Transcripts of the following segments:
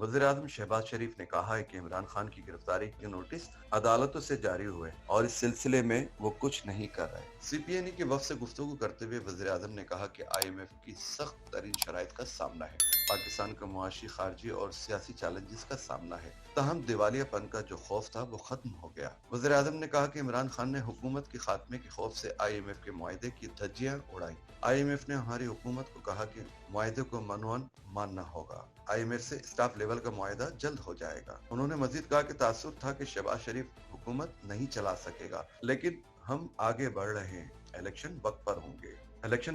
वज़ीर आज़म शहबाज शरीफ ने कहा है कि इमरान खान की गिरफ्तारी के नोटिस अदालतों से जारी हुए और इस सिलसिले में वो कुछ नहीं कर रहे। CPNE के वफ़द से गुफ्तगू करते हुए वज़ीर आज़म ने कहा कि IMF की सख्त तरीन शराइत का सामना है। पाकिस्तान का मुआशी, खारजी और सियासी चैलेंजेस का सामना है। तहम दिवालियापन का जो खौफ था वो खत्म हो गया। वज़ीर आज़म ने कहा कि इमरान खान ने हुकूमत के खात्मे के खौफ से IMF के मुआहदे की धज्जियां उड़ाई। IMF ने हमारी हुकूमत को कहा कि मुआहदे को मनवन मानना होगा। IMF से स्टाफ लेवल का मुआहदा जल्द हो जाएगा। उन्होंने मजीद कहा कि तासुर था कि शहबाज शरीफ हुकूमत नहीं चला सकेगा, लेकिन हम आगे बढ़ रहे हैं। इलेक्शन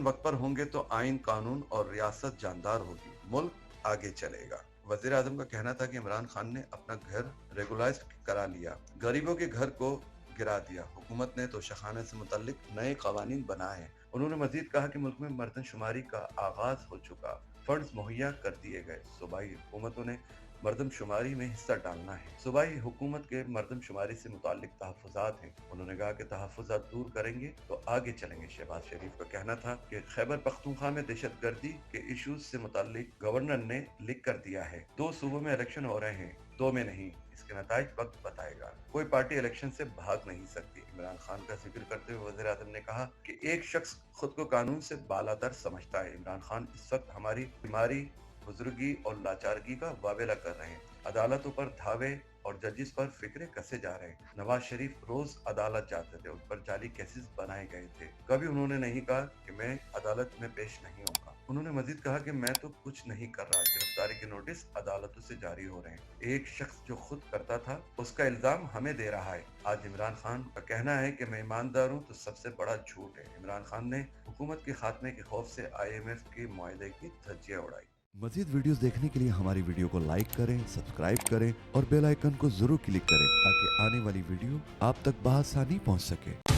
वक्त पर होंगे तो आइन, कानून और रियासत जानदार होगी, मुल्क आगे चलेगा। वजीर आजम का कहना था कि इमरान खान ने अपना घर रेगुलाइज करा लिया, गरीबों के घर को गिरा दिया। हुकूमत ने तोशाखाने से मुतल्लिक नए कवानीन बनाए। उन्होंने मजीद कहा कि मुल्क में मर्दमशुमारी का आगाज हो चुका, फंड्स मुहैया कर दिए गए। सूबाई हुकूमतों ने मर्दमशुमारी में हिस्सा डालना है। सूबाई हुकूमत के मर्दमशुमारी से मुताल्लिक तहफ़्फ़ुज़ात हैं। उन्होंने कहा कि तहफ़्फ़ुज़ात दूर करेंगे तो आगे चलेंगे। शहबाज शरीफ का कहना था कि खैबर पख्तूनख्वा में दहशतगर्दी के इशूज से मुताल्लिक गवर्नर ने लिख कर दिया है। 2 सूबों में इलेक्शन हो रहे हैं, 2 में नहीं। इसके नताइज वक्त बताएगा। कोई पार्टी इलेक्शन से भाग नहीं सकती। इमरान खान का जिक्र करते हुए वज़ीर आज़म ने कहा कि एक शख्स खुद को कानून से बालातर समझता है। इमरान खान इस वक्त हमारी बीमारी, बुजुर्गी और लाचारगी का वावेला कर रहे हैं। अदालतों पर धावे और जजिस पर फिक्रे कसे जा रहे हैं। नवाज शरीफ रोज अदालत जाते थे, उन पर जाली केसेस बनाए गए थे। कभी उन्होंने नहीं कहा कि मैं अदालत में पेश नहीं होगा। उन्होंने मजीद कहा कि मैं तो कुछ नहीं कर रहा। गिरफ्तारी के नोटिस अदालतों से जारी हो रहे हैं। एक शख्स जो खुद करता था उसका इल्जाम हमें दे रहा है। आज इमरान खान का कहना है कि मैं ईमानदार हूँ तो सबसे बड़ा झूठ है। इमरान खान ने हुकूमत के खात्मे के खौफ से IMF के मुआहदे की धज्जियां उड़ाई। मजीद वीडियोस देखने के लिए हमारी वीडियो को लाइक करें, सब्सक्राइब करें और बेल आइकन को जरूर क्लिक करें ताकि आने वाली वीडियो आप तक बआसानी पहुंच सके।